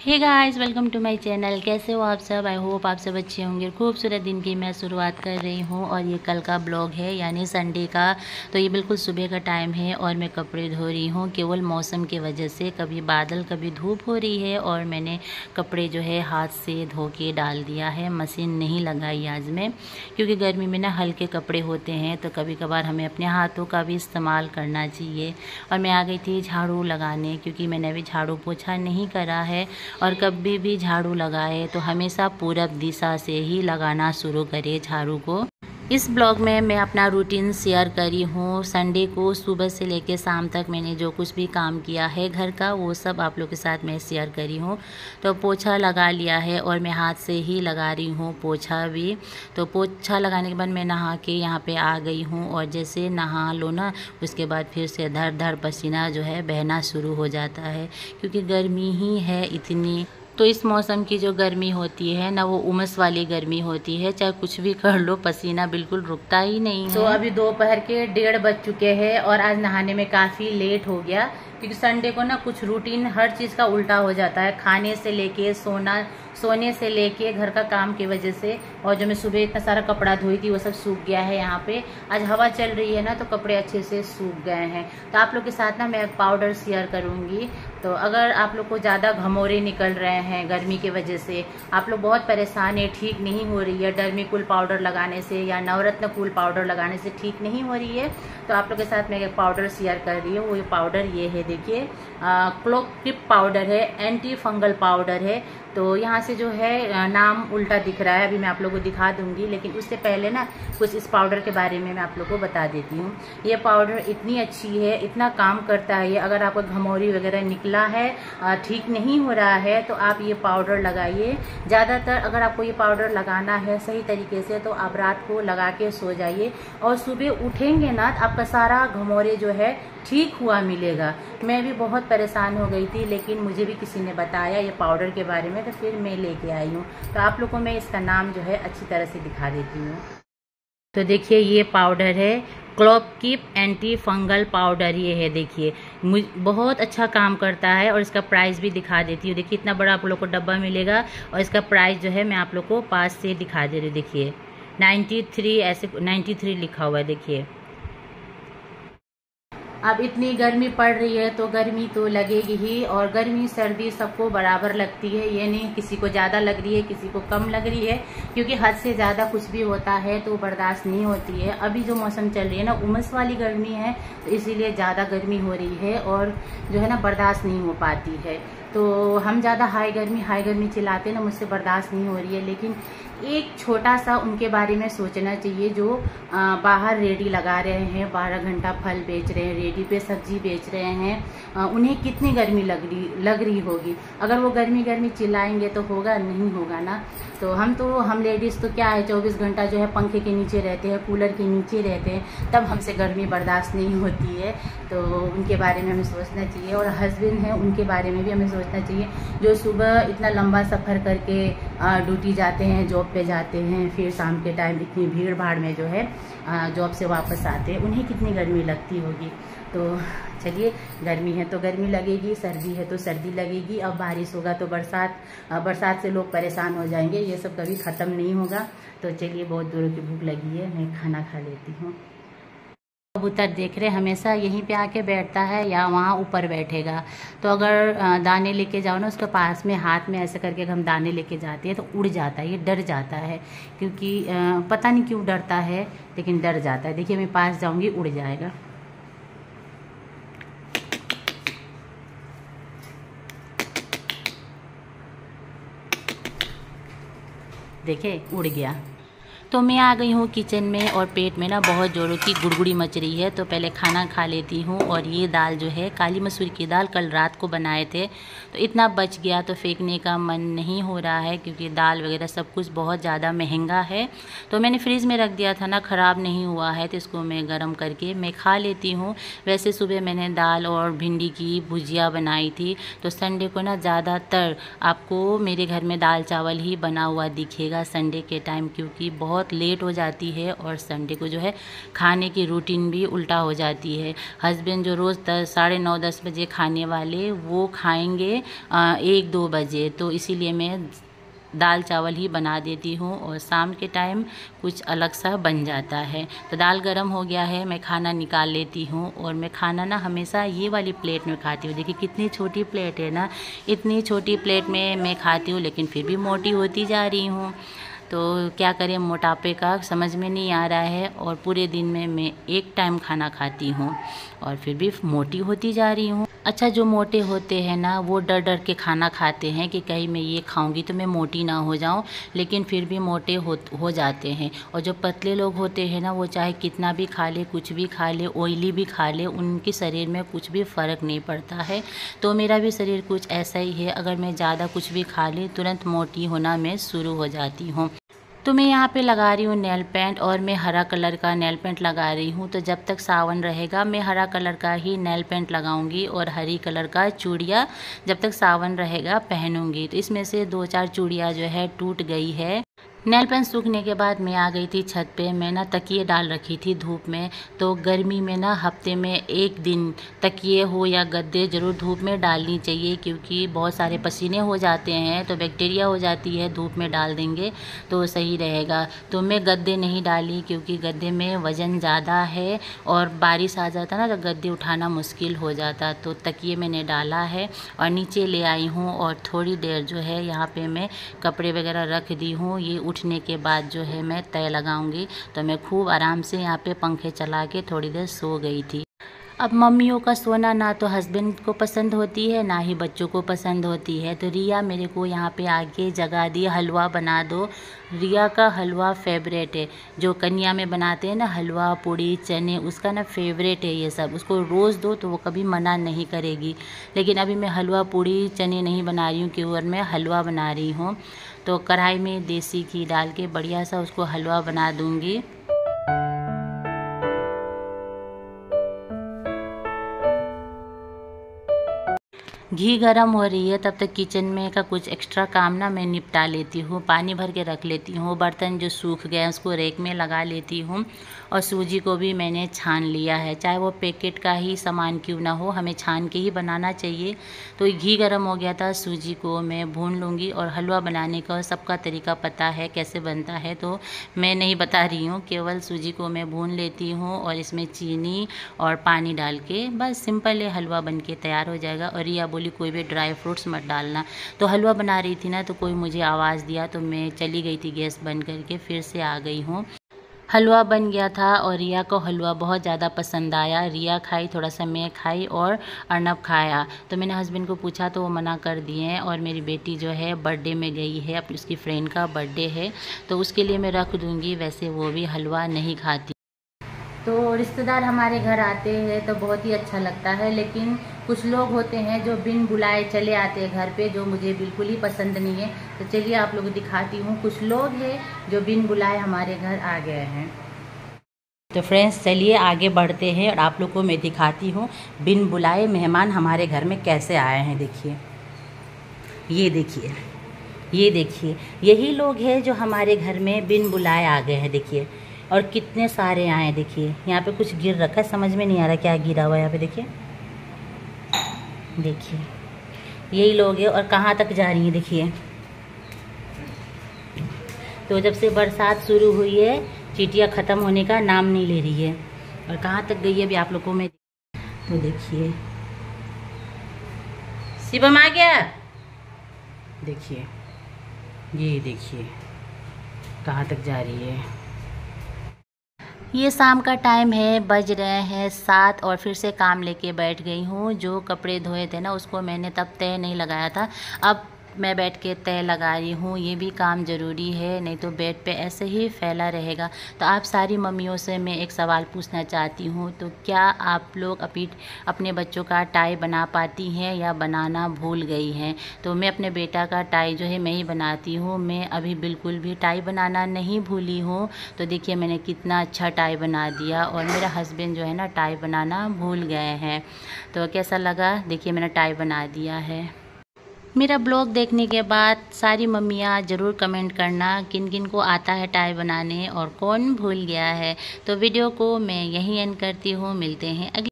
Hey guys, welcome to my channel. कैसे हो आप सब? आई होप आप सब अच्छे होंगे। खूबसूरत दिन की मैं शुरुआत कर रही हूँ और ये कल का ब्लॉग है यानी संडे का। तो ये बिल्कुल सुबह का टाइम है और मैं कपड़े धो रही हूँ। केवल मौसम की वजह से कभी बादल कभी धूप हो रही है और मैंने कपड़े जो है हाथ से धो के डाल दिया है। मशीन नहीं लगाई आज मैं, क्योंकि गर्मी में ना हल्के कपड़े होते हैं तो कभी कभार हमें अपने हाथों का भी इस्तेमाल करना चाहिए। और मैं आ गई थी झाड़ू लगाने, क्योंकि मैंने अभी झाड़ू पोछा नहीं करा है। और कभी भी झाड़ू लगाए तो हमेशा पूरब दिशा से ही लगाना शुरू करें झाड़ू को। इस ब्लॉग में मैं अपना रूटीन शेयर करी हूँ। संडे को सुबह से लेकर शाम तक मैंने जो कुछ भी काम किया है घर का, वो सब आप लोग के साथ मैं शेयर करी हूँ। तो पोछा लगा लिया है और मैं हाथ से ही लगा रही हूँ पोछा भी। तो पोछा लगाने के बाद मैं नहा के यहाँ पे आ गई हूँ और जैसे नहा लो ना, उसके बाद फिर से धड़ धड़ पसीना जो है बहना शुरू हो जाता है, क्योंकि गर्मी ही है इतनी। तो इस मौसम की जो गर्मी होती है ना, वो उमस वाली गर्मी होती है। चाहे कुछ भी कर लो, पसीना बिल्कुल रुकता ही नहीं है। तो अभी दोपहर के 1:30 बज चुके हैं और आज नहाने में काफ़ी लेट हो गया, क्योंकि संडे को ना कुछ रूटीन हर चीज़ का उल्टा हो जाता है। खाने से लेके सोने से लेके घर का काम की वजह से। और जो मैं सुबह इतना सारा कपड़ा धोई थी वो सब सूख गया है। यहाँ पे आज हवा चल रही है ना, तो कपड़े अच्छे से सूख गए हैं। तो आप लोग के साथ ना मैं एक पाउडर शेयर करूँगी। तो अगर आप लोग को ज़्यादा घमौरे निकल रहे हैं गर्मी की वजह से, आप लोग बहुत परेशान है, ठीक नहीं हो रही है डर्मीकूल पाउडर लगाने से या नवरत्न कूल पाउडर लगाने से ठीक नहीं हो रही है, तो आप लोग के साथ मैं एक पाउडर शेयर कर रही हूँ। वो पाउडर ये है, देखिए, क्लोक्टिप पाउडर है, एंटी फंगल पाउडर है। तो यहाँ से जो है नाम उल्टा दिख रहा है, अभी मैं आप लोगों को दिखा दूंगी, लेकिन उससे पहले ना कुछ इस पाउडर के बारे में मैं आप लोगों को बता देती हूँ। ये पाउडर इतनी अच्छी है, इतना काम करता है ये। अगर आपको घमौरी वगैरह निकला है, ठीक नहीं हो रहा है, तो आप ये पाउडर लगाइए। ज़्यादातर अगर आपको ये पाउडर लगाना है सही तरीके से, तो आप रात को लगा के सो जाइए और सुबह उठेंगे ना, तो आपका सारा घमौरे जो है ठीक हुआ मिलेगा। मैं भी बहुत परेशान हो गई थी, लेकिन मुझे भी किसी ने बताया ये पाउडर के बारे में, तो फिर मैं लेके आई हूँ। तो आप लोगों को मैं इसका नाम जो है अच्छी तरह से दिखा देती हूँ। तो देखिए, ये पाउडर है क्लोक्टिप एंटी फंगल पाउडर। ये है, देखिए, बहुत अच्छा काम करता है। और इसका प्राइस भी दिखा देती हूँ। देखिए, इतना बड़ा आप लोग को डब्बा मिलेगा और इसका प्राइस जो है मैं आप लोग को पास से दिखा दे रही हूँ। देखिए 93, ऐसे 93 लिखा हुआ है। देखिए, अब इतनी गर्मी पड़ रही है तो गर्मी तो लगेगी ही, और गर्मी सर्दी सबको बराबर लगती है। ये नहीं किसी को ज़्यादा लग रही है, किसी को कम लग रही है, क्योंकि हद से ज़्यादा कुछ भी होता है तो बर्दाश्त नहीं होती है। अभी जो मौसम चल रही है ना, उमस वाली गर्मी है, तो इसीलिए ज़्यादा गर्मी हो रही है और जो है ना बर्दाश्त नहीं हो पाती है। तो हम ज़्यादा हाई गर्मी चिल्लाते हैं ना, मुझसे बर्दाश्त नहीं हो रही है। लेकिन एक छोटा सा उनके बारे में सोचना चाहिए जो बाहर रेडी लगा रहे हैं, 12 घंटा फल बेच रहे हैं, रेडी पे सब्जी बेच रहे हैं। उन्हें कितनी गर्मी लग रही होगी। अगर वो गर्मी चिल्लाएंगे तो होगा? नहीं होगा ना। तो हम लेडीज़ तो क्या है, 24 घंटा जो है पंखे के नीचे रहते हैं, कूलर के नीचे रहते हैं, तब हमसे गर्मी बर्दाश्त नहीं होती है। तो उनके बारे में हमें सोचना चाहिए। और हस्बैंड हैं, उनके बारे में भी हमें सोचना चाहिए, जो सुबह इतना लंबा सफ़र करके ड्यूटी जाते हैं, जॉब पे जाते हैं, फिर शाम के टाइम इतनी भीड़ भाड़ में जो है जॉब से वापस आते हैं, उन्हें कितनी गर्मी लगती होगी। तो चलिए, गर्मी है तो गर्मी लगेगी, सर्दी है तो सर्दी लगेगी, अब बारिश होगा तो बरसात से लोग परेशान हो जाएंगे। ये सब कभी ख़त्म नहीं होगा। तो चलिए, बहुत दूरों की भूख लगी है, मैं खाना खा लेती हूँ। कबूतर देख रहे, हमेशा यहीं पे आके बैठता है या वहाँ ऊपर बैठेगा। तो अगर दाने लेके जाओ ना, उसके पास में हाथ में ऐसे करके हम दाने लेके जाते हैं तो उड़ जाता है, ये डर जाता है। क्योंकि पता नहीं क्यों डरता है, लेकिन डर जाता है। देखिए, मैं पास जाऊँगी, उड़ जाएगा। देखे, उड़ गया। तो मैं आ गई हूँ किचन में और पेट में ना बहुत ज़ोरों की गुड़गुड़ी मच रही है। तो पहले खाना खा लेती हूँ। और ये दाल जो है काली मसूर की दाल, कल रात को बनाए थे, तो इतना बच गया तो फेंकने का मन नहीं हो रहा है, क्योंकि दाल वगैरह सब कुछ बहुत ज़्यादा महंगा है। तो मैंने फ्रिज में रख दिया था ना, ख़राब नहीं हुआ है, तो इसको मैं गर्म करके मैं खा लेती हूँ। वैसे सुबह मैंने दाल और भिंडी की भुजिया बनाई थी। तो संडे को ना ज़्यादातर आपको मेरे घर में दाल चावल ही बना हुआ दिखेगा संडे के टाइम, क्योंकि बहुत बहुत लेट हो जाती है और संडे को जो है खाने की रूटीन भी उल्टा हो जाती है। हस्बैंड जो रोज़ 9:30-10 बजे खाने वाले वो खाएंगे 1-2 बजे, तो इसीलिए मैं दाल चावल ही बना देती हूँ और शाम के टाइम कुछ अलग सा बन जाता है। तो दाल गरम हो गया है, मैं खाना निकाल लेती हूँ और मैं खाना ना हमेशा ये वाली प्लेट में खाती हूँ। देखिए कितनी छोटी प्लेट है ना, इतनी छोटी प्लेट में मैं खाती हूँ लेकिन फिर भी मोटी होती जा रही हूँ। तो क्या करें, मोटापे का समझ में नहीं आ रहा है और पूरे दिन में मैं एक टाइम खाना खाती हूँ और फिर भी मोटी होती जा रही हूँ। अच्छा, जो मोटे होते हैं ना वो डर डर के खाना खाते हैं कि कहीं मैं ये खाऊंगी तो मैं मोटी ना हो जाऊं, लेकिन फिर भी मोटे हो जाते हैं। और जो पतले लोग होते हैं ना वो चाहे कितना भी खा ले, कुछ भी खा ले, ऑयली भी खा ले, उनके शरीर में कुछ भी फ़र्क नहीं पड़ता है। तो मेरा भी शरीर कुछ ऐसा ही है, अगर मैं ज़्यादा कुछ भी खा ली तुरंत मोटी होना मैं शुरू हो जाती हूँ। तो मैं यहाँ पे लगा रही हूँ नेल पेंट और मैं हरा कलर का नेल पेंट लगा रही हूँ। तो जब तक सावन रहेगा मैं हरा कलर का ही नेल पेंट लगाऊंगी और हरी कलर का चूड़ियाँ जब तक सावन रहेगा पहनूंगी। तो इसमें से 2-4 चूड़ियाँ जो है टूट गई है। नेल पेंट सूखने के बाद मैं आ गई थी छत पे। मैं ना तकिए डाल रखी थी धूप में, तो गर्मी में ना हफ्ते में एक दिन तकिए हो या गद्दे ज़रूर धूप में डालनी चाहिए, क्योंकि बहुत सारे पसीने हो जाते हैं तो बैक्टीरिया हो जाती है। धूप में डाल देंगे तो सही रहेगा। तो मैं गद्दे नहीं डाली क्योंकि गद्दे में वज़न ज़्यादा है और बारिश आ जाता ना तो गद्दे उठाना मुश्किल हो जाता। तो तकिए मैंने डाला है और नीचे ले आई हूँ और थोड़ी देर जो है यहाँ पे मैं कपड़े वगैरह रख दी हूँ। ये उठने के बाद जो है मैं तय लगाऊंगी। तो मैं खूब आराम से यहाँ पे पंखे चला के थोड़ी देर सो गई थी। अब मम्मियों का सोना ना तो हस्बैंड को पसंद होती है ना ही बच्चों को पसंद होती है। तो रिया मेरे को यहाँ पे आके जगा दी, हलवा बना दो। रिया का हलवा फेवरेट है, जो कन्या में बनाते हैं ना हलवा पूड़ी चने, उसका ना फेवरेट है ये सब। उसको रोज़ दो तो वो कभी मना नहीं करेगी। लेकिन अभी मैं हलवा पूड़ी चने नहीं बना रही हूँ, क्योंकि मैं हलवा बना रही हूँ। तो कढ़ाई में देसी घी डाल के बढ़िया सा उसको हलवा बना दूँगी। घी गरम हो रही है, तब तक किचन में का कुछ एक्स्ट्रा काम ना मैं निपटा लेती हूँ। पानी भर के रख लेती हूँ, बर्तन जो सूख गए उसको रेक में लगा लेती हूँ और सूजी को भी मैंने छान लिया है। चाहे वो पैकेट का ही सामान क्यों ना हो, हमें छान के ही बनाना चाहिए। तो घी गरम हो गया था, सूजी को मैं भून लूँगी। और हलवा बनाने का सबका तरीका पता है कैसे बनता है, तो मैं नहीं बता रही हूँ। केवल सूजी को मैं भून लेती हूँ और इसमें चीनी और पानी डाल के बस सिंपल है हलवा बन के तैयार हो जाएगा। और रिया बोली कोई भी ड्राई फ्रूट्स मत डालना। तो हलवा बना रही थी ना तो कोई मुझे आवाज़ दिया, तो मैं चली गई थी गैस बंद करके, फिर से आ गई हूँ। हलवा बन गया था और रिया को हलवा बहुत ज़्यादा पसंद आया। रिया खाई, थोड़ा सा मैं खाई और अर्नब खाया। तो मैंने हस्बैंड को पूछा तो वो मना कर दिए हैं। और मेरी बेटी जो है बर्थडे में गई है, अपनी उसकी फ्रेंड का बर्थडे है तो उसके लिए मैं रख दूँगी। वैसे वो भी हलवा नहीं खाती। तो रिश्तेदार हमारे घर आते हैं तो बहुत ही अच्छा लगता है, लेकिन कुछ लोग होते हैं जो बिन बुलाए चले आते हैं घर पे, जो मुझे बिल्कुल ही पसंद नहीं है। तो चलिए आप लोग दिखाती हूँ। कुछ लोग हैं जो बिन बुलाए हमारे घर आ गए हैं। तो फ्रेंड्स चलिए आगे बढ़ते हैं और आप लोग को मैं दिखाती हूँ बिन बुलाए मेहमान हमारे घर में कैसे आए हैं। देखिए, ये देखिए, ये देखिए, यही लोग हैं जो हमारे घर में बिन बुलाए आ गए हैं। देखिए, और कितने सारे आए। देखिए यहाँ पे कुछ गिर रखा है, समझ में नहीं आ रहा क्या गिरा हुआ है यहाँ पे। देखिए, देखिए यही लोग हैं। और कहाँ तक जा रही हैं देखिए। तो जब से बरसात शुरू हुई है चींटियाँ ख़त्म होने का नाम नहीं ले रही है। और कहाँ तक गई है अभी आप लोगों को मैं, तो देखिए शिवम आ गया। देखिए, ये देखिए कहाँ तक जा रही है। ये शाम का टाइम है, बज रहे हैं 7 और फिर से काम लेके बैठ गई हूँ। जो कपड़े धोए थे ना उसको मैंने तब तय नहीं लगाया था, अब मैं बैठ के तय लगा रही हूँ। ये भी काम ज़रूरी है, नहीं तो बेड पे ऐसे ही फैला रहेगा। तो आप सारी मम्मियों से मैं एक सवाल पूछना चाहती हूँ, तो क्या आप लोग अपने बच्चों का टाई बना पाती हैं या बनाना भूल गई हैं? तो मैं अपने बेटा का टाई जो है मैं ही बनाती हूँ। मैं अभी बिल्कुल भी टाई बनाना नहीं भूली हूँ। तो देखिए मैंने कितना अच्छा टाई बना दिया। और मेरा हस्बैंड जो है ना टाई बनाना भूल गए हैं। तो कैसा लगा? देखिए मैंने टाई बना दिया है। मेरा ब्लॉग देखने के बाद सारी मम्मियाँ ज़रूर कमेंट करना किन किन को आता है टाई बनाने और कौन भूल गया है। तो वीडियो को मैं यहीं एंड करती हूँ, मिलते हैं अगली